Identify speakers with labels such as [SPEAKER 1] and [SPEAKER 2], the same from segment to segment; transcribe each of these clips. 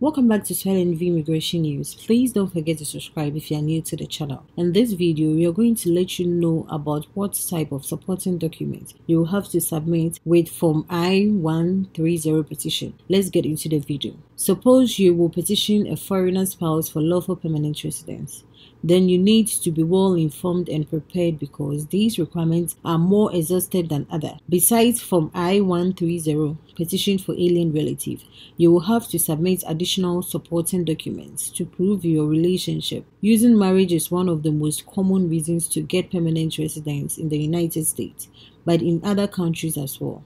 [SPEAKER 1] Welcome back to Swat&Vee Immigration News. Please don't forget to subscribe if you are new to the channel. In this video, we are going to let you know about what type of supporting document you will have to submit with Form I-130 petition. Let's get into the video. Suppose you will petition a foreigner spouse for lawful permanent residence. Then you need to be well informed and prepared because these requirements are more exhaustive than others. Besides Form I-130, petition for alien relative, you will have to submit additional supporting documents to prove your relationship. Using marriage is one of the most common reasons to get permanent residence in the United States, but in other countries as well.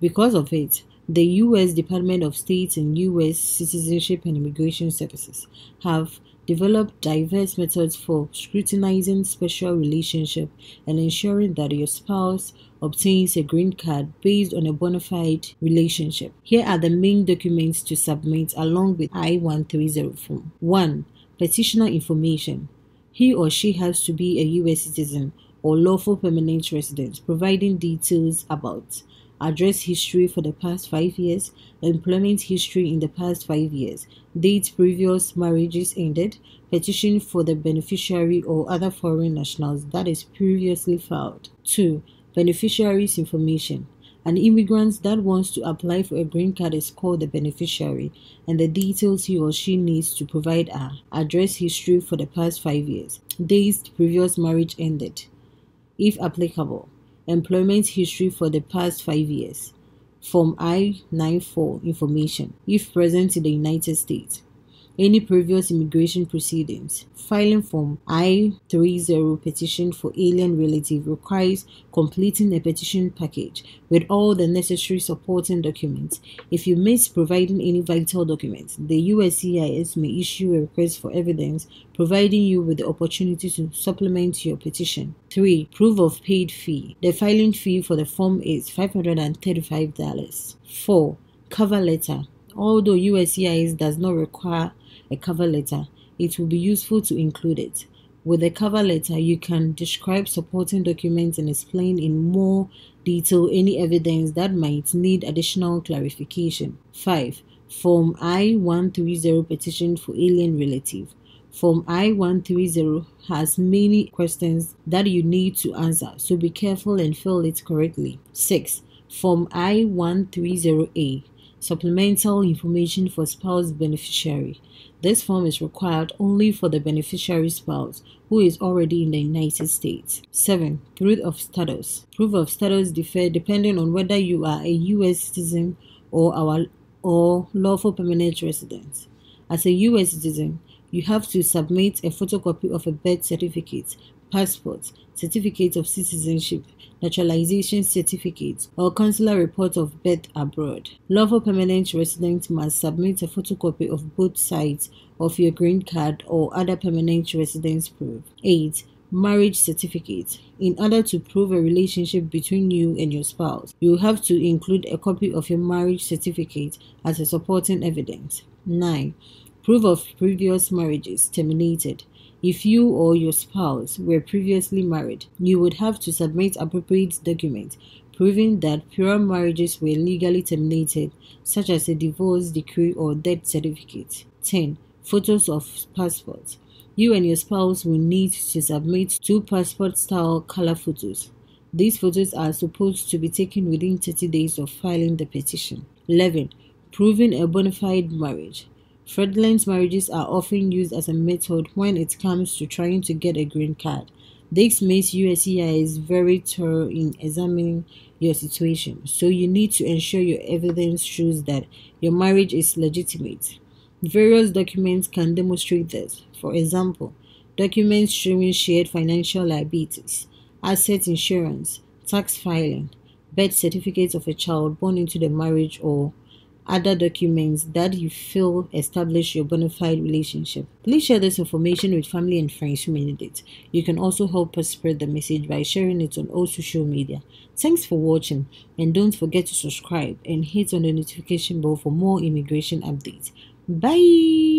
[SPEAKER 1] Because of it, the U.S. Department of State and U.S. Citizenship and Immigration Services have developed diverse methods for scrutinizing special relationship and ensuring that your spouse obtains a green card based on a bona fide relationship. Here are the main documents to submit along with I-130 form. 1. Petitioner information. He or she has to be a U.S. citizen or lawful permanent resident, providing details about address history for the past 5 years, employment history in the past 5 years, date previous marriages ended, petition for the beneficiary or other foreign nationals that is previously filed. 2. Beneficiaries information. An immigrant that wants to apply for a green card is called the beneficiary, and the details he or she needs to provide are address history for the past 5 years, dates previous marriage ended, if applicable, employment history for the past 5 years, Form I-94 information, if present in the United States, any previous immigration proceedings. Filing Form I-30 petition for alien relative requires completing a petition package with all the necessary supporting documents. If you miss providing any vital documents, the USCIS may issue a request for evidence, providing you with the opportunity to supplement your petition. 3. Proof of paid fee. The filing fee for the form is $535. 4. Cover letter. Although USCIS does not require a cover letter, it will be useful to include it. With a cover letter, you can describe supporting documents and explain in more detail any evidence that might need additional clarification. 5. Form I-130 petition for alien relative. Form I-130 has many questions that you need to answer, so be careful and fill it correctly. 6. Form I-130A. Supplemental Information for Spouse Beneficiary. This form is required only for the beneficiary spouse who is already in the United States. 7. Proof of status. Proof of status differ depending on whether you are a U.S. citizen or lawful permanent resident. As a U.S. citizen, you have to submit a photocopy of a birth certificate, passport, certificate of citizenship, naturalization certificate, or consular report of birth abroad. Lawful permanent residents must submit a photocopy of both sides of your green card or other permanent residence proof. 8. Marriage certificate. In order to prove a relationship between you and your spouse, you have to include a copy of your marriage certificate as a supporting evidence. 9. Proof of previous marriages terminated. If you or your spouse were previously married, you would have to submit appropriate documents proving that prior marriages were legally terminated, such as a divorce decree or death certificate. 10. Photos of passports. You and your spouse will need to submit 2 passport-style color photos. These photos are supposed to be taken within 30 days of filing the petition. 11. Proving a bona fide marriage. Fraudulent marriages are often used as a method when it comes to trying to get a green card. This makes USCIS very thorough in examining your situation, so you need to ensure your evidence shows that your marriage is legitimate. Various documents can demonstrate this. For example, documents showing shared financial liabilities, asset insurance, tax filing, birth certificates of a child born into the marriage, or other documents that you feel establish your bona fide relationship. Please share this information with family and friends who may need it. You can also help us spread the message by sharing it on all social media. Thanks for watching, and don't forget to subscribe and hit on the notification bell for more immigration updates. Bye!